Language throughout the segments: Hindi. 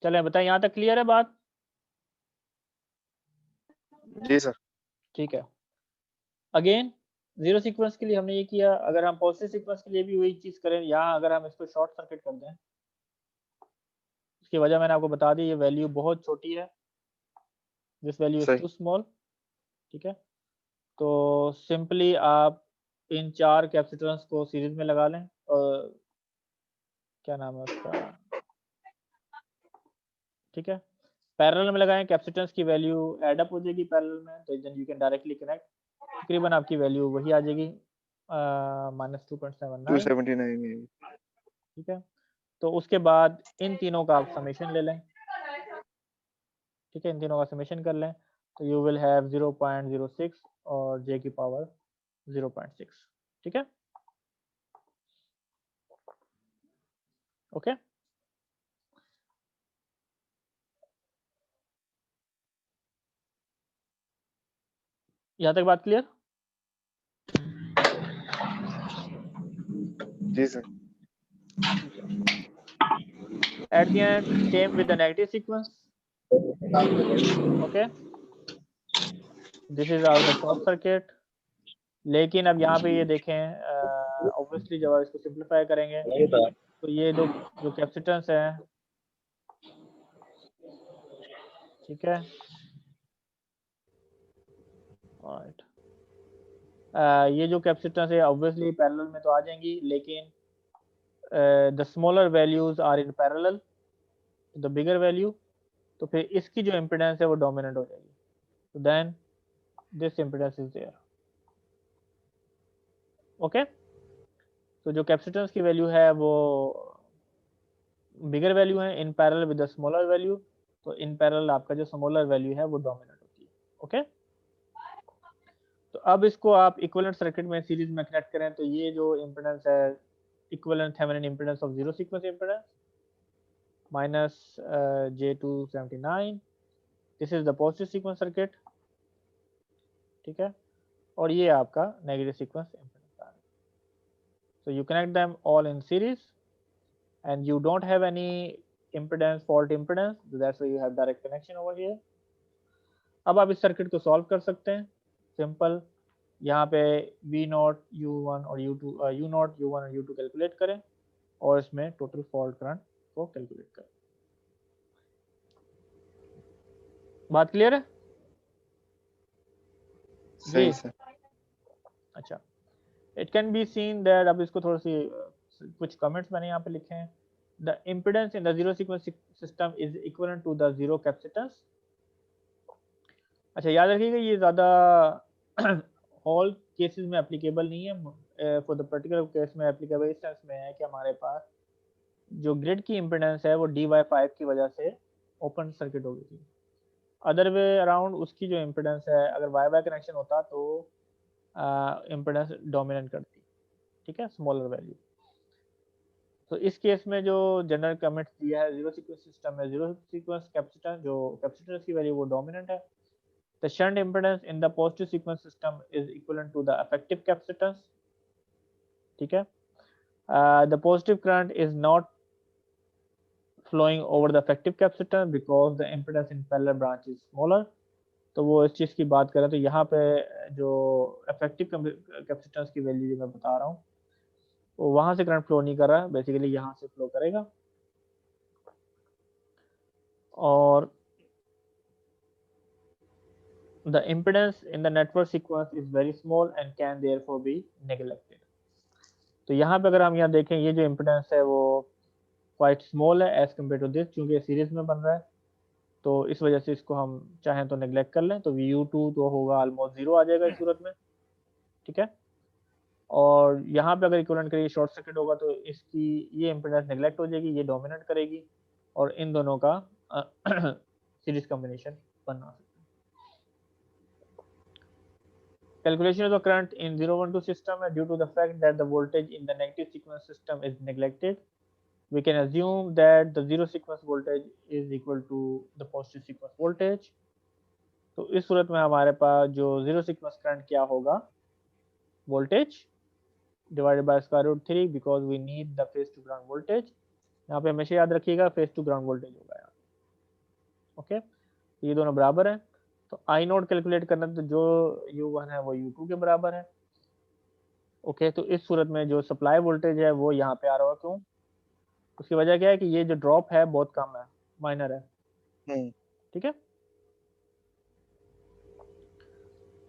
चलें बताएं, यहाँ तक क्लियर है बात? जी सर। ठीक है। अगेन जीरो सीक्वेंस के लिए हमने ये किया, अगर हम पॉजिटिव सीक्वेंस के लिए भी वही चीज करें, यहाँ अगर हम इसको शॉर्ट सर्किट कर दें, इसकी वजह मैंने आपको बता दी, ये वैल्यू बहुत छोटी है, दिस वैल्यू इज सही। Too small. ठीक है, तो सिंपली आप इन 4 कैपेसिटेंस को सीरीज में लगा लें, और क्या नाम है उसका, ठीक है, पैरेलल में लगाएं, कैपेसिटेंस की वैल्यू ऐड अप हो जाएगी पैरेलल में, तो then you can directly connect, तकरीबन आपकी वैल्यू वही आ जाएगी -2.79। 279। ठीक है, तो उसके बाद इन तीनों का आप समेशन ले लें। ठीक है, इन तीनों का समेशन कर लें, तो यू विल हैव 0.06 और j की पावर 0.6। ठीक है, ओके। यहाँ तक बात क्लियर? जी sir. At the end, same with the negative sequence. Okay, this is also short circuit. लेकिन अब यहाँ पे ये देखें, ऑब्वियसली जब आप इसको सिंप्लीफाई करेंगे, तो ये जो कैपेसिटेंस है, ठीक है, राइट, ये जो कैपेसिटेंस है ऑब्वियसली पैरेलल में तो आ जाएंगी, लेकिन the smaller values are in parallel the bigger value, तो फिर इसकी जो इम्पिडेंस है वो डोमिनेंट हो जाएगी, तो then this impedance is there. Okay, तो जो कैपेसिटेंस की वैल्यू है वो बिगर वैल्यू है in parallel with the smaller value, तो इन पैरेलल आपका जो स्मॉलर वैल्यू है वो डोमिनेंट होती है। ओके, तो अब इसको आप इक्विवेलेंट सर्किट में सीरीज में कनेक्ट करें, तो ये जो इम्पिडेंस है equivalent Thevenin impedance of zero sequence impedance minus J279, this is the positive sequence circuit. ठीक है, और ये आपका नेगेटिव सीक्वेंस इम्पिडेंस आ रहा है, so you connect them all in series and you don't have any impedance fault impedance, so that's why you have direct connection over here। अब आप इस सर्किट को सॉल्व कर सकते हैं, सिंपल, यहाँ पे V0 U1 और U2 U0 U1 और U2 कैलकुलेट करें और इसमें टोटल फॉल्ट करंट को कैलकुलेट करें। बात क्लियर है जी? सही सर। अच्छा, it can be seen that, अब इसको थोड़ी सी कुछ कमेंट्स मैंने यहाँ पे लिखे हैं, the impedance in the zero sequence system is equivalent to the zero capacitance. अच्छा, याद रखिएगा ये ज़्यादा ऑल केसेस में एप्लीकेबल नहीं है, फॉर द पर्टिकुलर केस में एप्लीकेबल इस सेंस में है कि हमारे पास जो ग्रिड की इम्पिडेंस है वो dy5 की वजह से ओपन सर्किट हो गई थी, अदर वे अराउंड उसकी जो इम्पिडेंस है अगर वाई वाई कनेक्शन होता तो इम्पिडेंस डोमिनेट करती। ठीक है, स्मॉलर वैल्यू। तो इस केस में जो जनरल कमेंट दिया है, जीरो सीक्वेंस सिस्टम में जीरो सीक्वेंस कैपेसिटेंस, जो कैपेसिटेंस की वैल्यू वो डोमिनेंट है, the shunt impedance in the positive sequence system is equivalent to the effective capacitance। ठीक है, the positive current is not flowing over the effective capacitance because the impedance in parallel branch is smaller। तो वो इस चीज़ की बात करें तो यहाँ पे जो इफेक्टिव कैपेसिटेंस की वैल्यू जो मैं बता रहा हूँ वो वहाँ से करंट फ्लो नहीं कर रहा है, बेसिकली यहाँ से फ्लो करेगा, और the impedance in the network sequence is very small and can therefore be neglected। तो यहाँ पे अगर हम यहाँ देखें, ये जो इम्पिडेंस है वो क्वाइट स्मॉल है एज कम्पेयर टू दिस, क्योंकि सीरीज में बन रहा है, तो इस वजह से इसको हम चाहें तो नेग्लेक्ट कर लें, तो VU2 तो होगा ऑलमोस्ट जीरो आ जाएगा इस सूरत में। ठीक है, और यहाँ पे अगर इक्विवेलेंट करिए शॉर्ट सर्किट होगा तो इसकी ये इम्पिडेंस नेग्लेक्ट हो जाएगी, ये डोमिनेट करेगी, और इन दोनों का सीरीज कॉम्बिनेशन बनना सकता है। Calculation of the current in 012 system due to the fact that the voltage in the negative sequence system is neglected, we can assume that the zero sequence voltage is equal to the positive sequence voltage। तो इस सूरत में हमारे पास जो जीरो सीक्वेंस करंट क्या होगा, voltage divided by square root 3, because we need the phase to ground voltage. यहाँ पे हमेशा याद रखिएगा फेज टू ग्राउंड वोल्टेज होगा यहाँ। ओके, ये दोनों बराबर हैं, तो आई नोट कैलकुलेट करना, तो जो U1 है वो U2 के बराबर है। ओके, तो इस सूरत में जो सप्लाई वोल्टेज है वो यहाँ पे आ रहा होगा, क्यों? उसकी वजह क्या है कि ये जो ड्रॉप है बहुत कम है, माइनर है, ठीक है।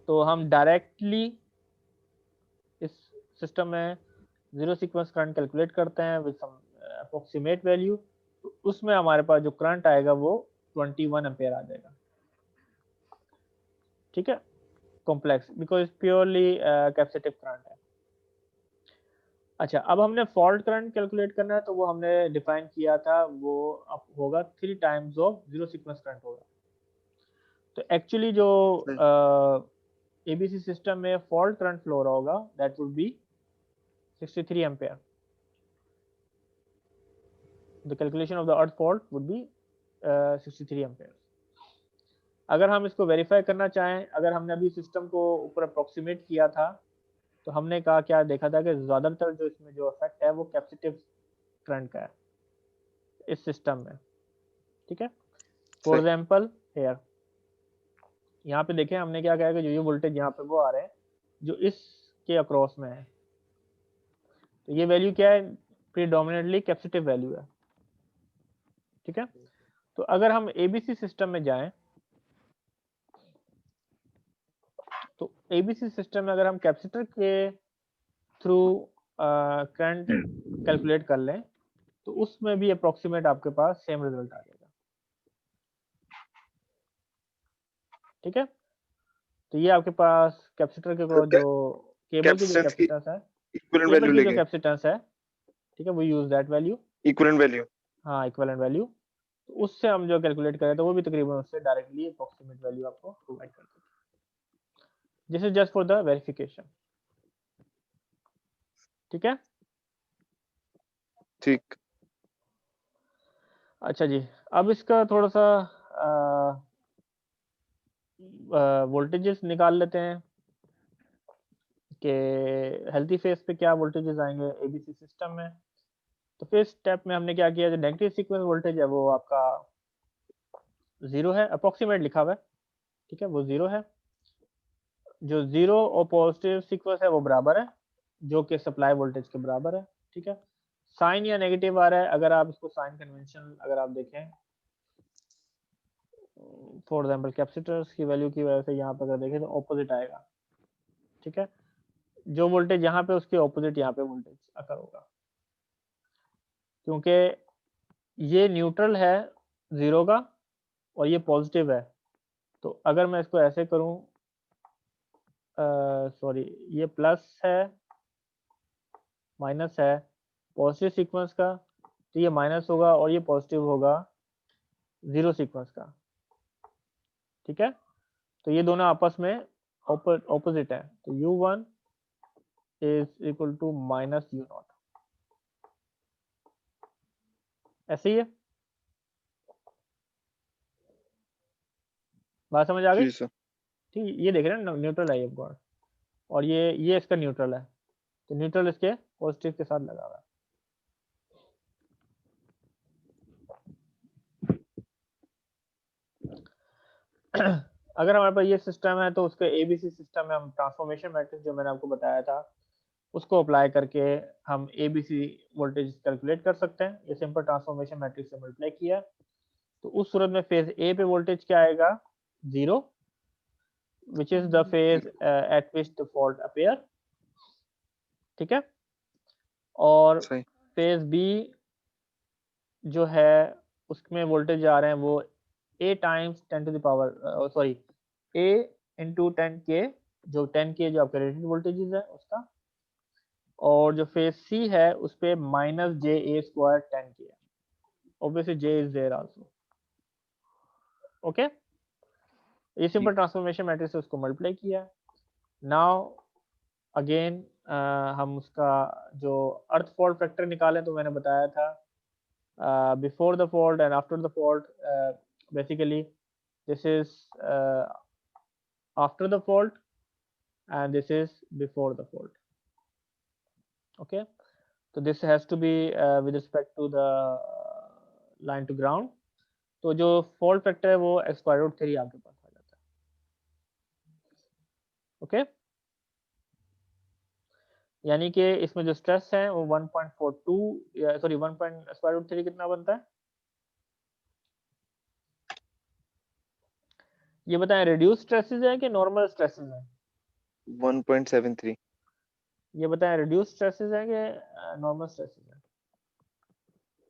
तो हम डायरेक्टली इस सिस्टम में जीरो सीक्वेंस करंट कैलकुलेट करते हैं विद सम अप्रोक्सीमेट वैल्यू, तो उसमें हमारे पास जो करंट आएगा वो 21 एम्पेयर आ जाएगा, ठीक है। Complex, because purely capacitive current है। अच्छा, अब हमने फॉल्ट करंट कैलकुलेट करना है, तो वो हमने डिफाइन किया था, वो अब होगा 3 times of zero sequence current होगा। तो एक्चुअली जो एबीसी सिस्टम में फॉल्ट करंट फ्लो हो रहा होगा, that would be 63 ampere. The calculation of the earth fault would be 63 ampere. अगर हम इसको वेरीफाई करना चाहें, अगर हमने अभी सिस्टम को ऊपर अप्रोक्सीमेट किया था, तो हमने कहा, क्या देखा था कि ज़्यादातर जो इसमें जो इफेक्ट है वो कैपेसिटिव करंट का है इस सिस्टम में, ठीक है। फॉर एग्जाम्पल हेयर, यहाँ पे देखें हमने क्या कहा कि जो ये वोल्टेज यहाँ पे वो आ रहे हैं जो इसके अक्रॉस में है, तो ये वैल्यू क्या है? प्रीडोमिनेटली कैपेसिटिव वैल्यू है, ठीक है। तो अगर हम एबीसी सिस्टम में जाएं, तो एबीसी सिस्टम में अगर हम कैपेसिटर के थ्रू करंट कैलकुलेट कर लें, तो उसमें भी अप्रोक्सीमेट आपके पास सेम रिजल्ट आ जाएगा, ठीक है। तो ये आपके पास कैपेसिटर के जो केबल की जो कैपेसिटेंस की कैपेसिटेंस है, इक्विवेलेंट केबल वैल्यू की जो लेके कैपेसिटेंस है, ठीक है, वो use that value, equivalent value. हाँ, इक्विवेलेंट वैल्यू। तो उससे हम जो कैलकुलेट करें, तो वो भी तकरीबन उससे डायरेक्टली अप्रोक्सीमेट वैल्यू आपको प्रोवाइड कर देते हैं। This is just for the verification, ठीक है। ठीक। अच्छा जी, अब इसका थोड़ा सा वोल्टेजेस निकाल लेते हैं कि हेल्थी फेस पे क्या वोल्टेजेस आएंगे एबीसी सिस्टम में। तो फिर स्टेप में हमने क्या किया, जो नेगेटिव सीक्वेंस वोल्टेज है वो आपका 0 है, अप्रोक्सीमेट लिखा हुआ है, ठीक है, वो 0 है। जो 0 और पॉजिटिव सीक्वेंस है वो बराबर है, जो कि सप्लाई वोल्टेज के बराबर है, ठीक है। साइन या नेगेटिव आ रहा है, अगर आप इसको साइन कन्वेंशन अगर आप देखें, फॉर एग्जाम्पल कैपेसिटर्स की वैल्यू की वजह से यहाँ पर अगर देखें तो ऑपोजिट आएगा, ठीक है। जो वोल्टेज यहाँ पे उसके ऑपोजिट यहाँ पे वोल्टेज अकर होगा, क्योंकि ये न्यूट्रल है 0 का और ये पॉजिटिव है। तो अगर मैं इसको ऐसे करूं, सॉरी, ये प्लस है, माइनस है पॉजिटिव सीक्वेंस का, तो ये माइनस होगा और ये पॉजिटिव होगा जीरो सीक्वेंस का, ठीक है। तो ये दोनों आपस में ऑपोजिट है, तो U1 is equal to minus U0, ऐसे ही है। बात समझ आ गई? जी सर। ठीक, ये देख रहे हैं न्यूट्रल है ये पॉइंट, और ये इसका न्यूट्रल है, तो न्यूट्रल इसके पॉजिटिव के साथ लगा हुआ है। अगर हमारे पास ये सिस्टम है, तो उसके एबीसी सिस्टम में हम ट्रांसफॉर्मेशन मैट्रिक्स जो मैंने आपको बताया था उसको अप्लाई करके हम एबीसी वोल्टेज कैलकुलेट कर सकते हैं। ये सिंपल ट्रांसफॉर्मेशन मैट्रिक्स से मल्टीप्लाई किया, तो उस सूरत में फेज ए पे वोल्टेज क्या आएगा? 0, which is the phase eight which the fault appear, ठीक है। और सही। फेज बी जो है उसमें वोल्टेज आ रहे हैं वो a times 10 to the power, sorry, a into 10k, जो 10k जो आपका रेटेड वोल्टेजेस है उसका, और जो फेज सी है उस पर माइनस जे ए स्क्वायर 10k है, obviously j is there also, okay. ये सिंपल ट्रांसफॉर्मेशन मैट्रिक्स से उसको मल्टीप्लाई किया। नाउ अगेन हम उसका जो अर्थ फॉल्ट फैक्टर निकालें, तो मैंने बताया था before the fault and after the fault, basically this is after the fault and this is before the fault, okay. So this has to be with respect to the line to ground, तो जो फॉल्ट फैक्टर है वो x√3 आपके पास आ जाता है। ओके, यानी कि इसमें जो स्ट्रेस है वो 1.42 या सॉरी 1.√3 कितना बनता है ये बताएं, रिड्यूस स्ट्रेसेस है कि नॉर्मल स्ट्रेसेस है? 1.73 ये बताएं, रिड्यूस स्ट्रेसेस है कि नॉर्मल स्ट्रेसेस है?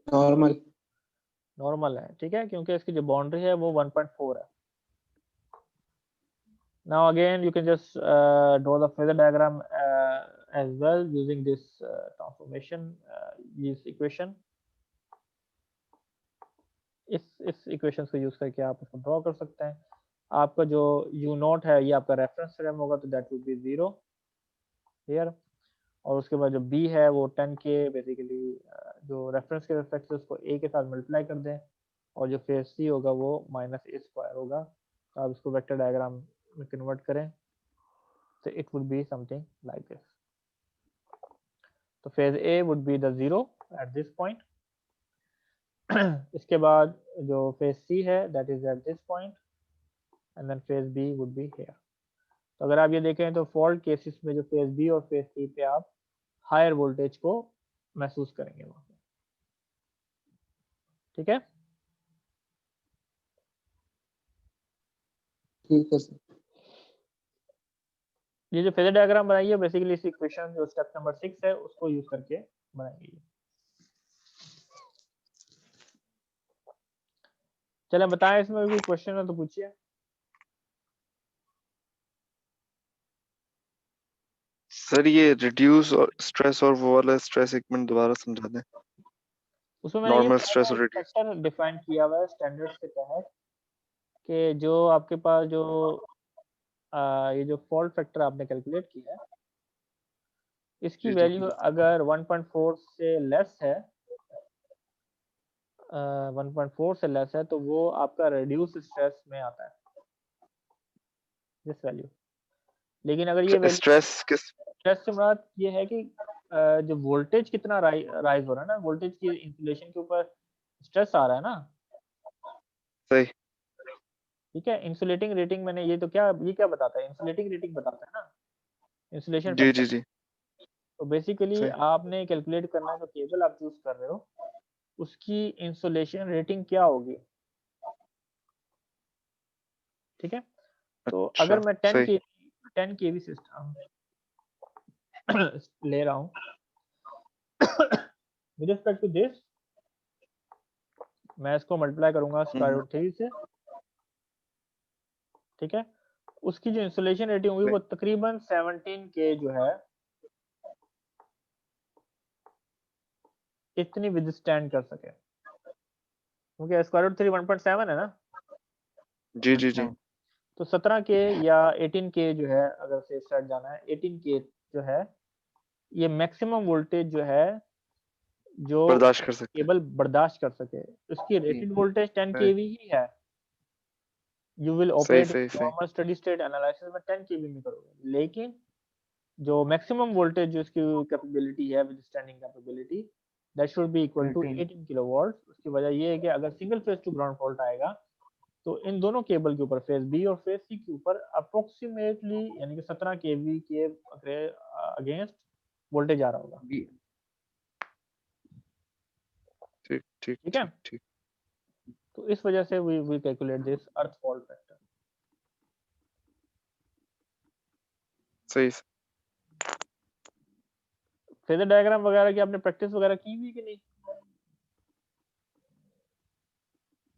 नॉर्मल नॉर्मल है, ठीक है, क्योंकि इसकी जो बाउंड्री है वो 1.4 है। Now again you can just draw the phasor diagram as well using this transformation this equation। इस इक्वेशन को यूज करके आप इसको ड्रॉ कर सकते हैं। आपका जो u0 है ये आपका रेफरेंस फ्रेम होगा, तो दैट विल बी 0 हियर, और उसके बाद जो b है वो 10 के बेसिकली जो रेफरेंस के रिस्पेक्ट से उसको a के साथ मल्टीप्लाई कर दें, और जो फेस c होगा वो -a² होगा। तो आप इसको वेक्टर डायग्राम में कन्वर्ट करें तो it would be something like this. तो phase a would be the 0 at this point. इसके बाद जो फेज c है that is at this point, and then phase b would be here. तो अगर आप ये देखें तो फॉल्ट केसेस में जो फेज b और फेज c पे आप हायर वोल्टेज को महसूस करेंगे वहां पे, ठीक है। ठीक है सर। ये जो फेजर डायग्राम बनाई है बेसिकली इस इक्वेशन जो स्टेप नंबर 6 है उसको यूज करके बनाएंगे। चलें बताएं, इसमें कोई क्वेश्चन है तो पूछिए। सर ये रिड्यूस और स्ट्रेस और वो वाला स्ट्रेस एक मिनट दोबारा समझा दें। उसमें मैंने ये नॉर्मल बताया स्ट्रेस था, और एक रिड्यूस। फैक्टर डिफाइन किया हुआ है स्टैंडर्ड्स के तहत कि जो आपके पास जो ये जो फॉल्ट फैक्टर आपने कैलकुलेट किया है इसकी जी जी वैल्यू अगर 1.4 से लेस है 1.4 से लेस है तो वो आपका रिड्यूस स्ट्रेस में आता है, दिस वैल्यू। लेकिन अगर ये वैल्यू स्ट्रेस किस स्ट्रेस से मुराद ये है कि जो वोल्टेज कितना राइज हो रहा है ना, वोल्टेज की इंसुलेशन के ऊपर स्ट्रेस आ रहा है ना, सही ठीक है। इंसुलेटिंग रेटिंग मैंने ये तो क्या बताता है, इंसुलेटिंग रेटिंग बताता है ना, इंसुलेशन जी फैक्टर। जी जी तो बेसिकली सही आपने कैलकुलेट करना है, जो केबल आप चूज कर रहे हो उसकी इंसुलेशन रेटिंग क्या होगी, ठीक है। तो अच्छा अगर मैं 10 सही केवी सिस्टम ले रहा हूँ विद रिस्पेक्ट टू दिस, मैं इसको मल्टीप्लाई करूंगा √3 से, ठीक है। उसकी जो इंसुलेशन रेटिंग होगी वो तकरीबन 17 के जो है इतनी विदस्टैंड कर सके, क्योंकि √3 1.7 है ना। जी जी जी तो 17 के या 18 के जो है, अगर से स्टार्ट जाना है 18 के जो है ये मैक्सिमम वोल्टेज जो है जो बर्दाश्त कर सकते हैं। केबल बर्दाश्त कर सके। उसकी रेटेड वोल्टेज 10 सही केवी ही है। यू विल सही ऑपरेट सही सही नॉर्मल स्टडी स्टेट एनालिसिस में 10 केवी में करोगे, लेकिन जो मैक्सिमम वोल्टेज जो इसकी कैपेबिलिटी है withstanding capability that should be equal to 18 kilowatt. उसकी वजह ये है कि अगर single phase to ground fault आएगा तो इन दोनों केबल के ऊपर फेज बी और फेज सी के ऊपर अप्रोक्सीमेटली यानी कि 17 केवी के अगेंस्ट वोल्टेज आ रहा होगा, ठीक ठीक ठीक है। ठीक ठीक तो इस वजह से we calculate this earth fault factor. सही फेजर डायग्राम वगैरह की आपने प्रैक्टिस वगैरह की हुई कि नहीं?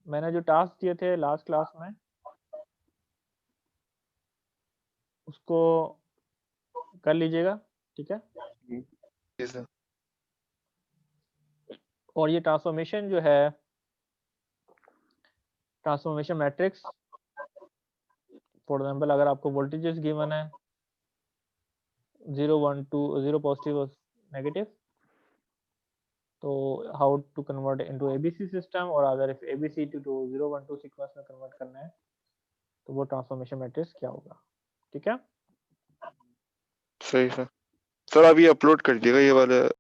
मैंने जो टास्क दिए थे लास्ट क्लास में उसको कर लीजिएगा, ठीक है। जी सर और ये ट्रांसफॉर्मेशन जो है, ट्रांसफॉर्मेशन मैट्रिक्स, फॉर एग्जांपल अगर आपको वोल्टेजेस गिवन है 0 1 2 0 पॉजिटिव और नेगेटिव, तो how to convert into ABC system, और अगर इफ एबीसी टू 0 1 2 सीक्वेंस में कन्वर्ट करना है तो वो ट्रांसफॉर्मेशन मैट्रिक्स क्या होगा, ठीक है। सही सर। सर आप ये अपलोड कर दीजिएगा ये वाला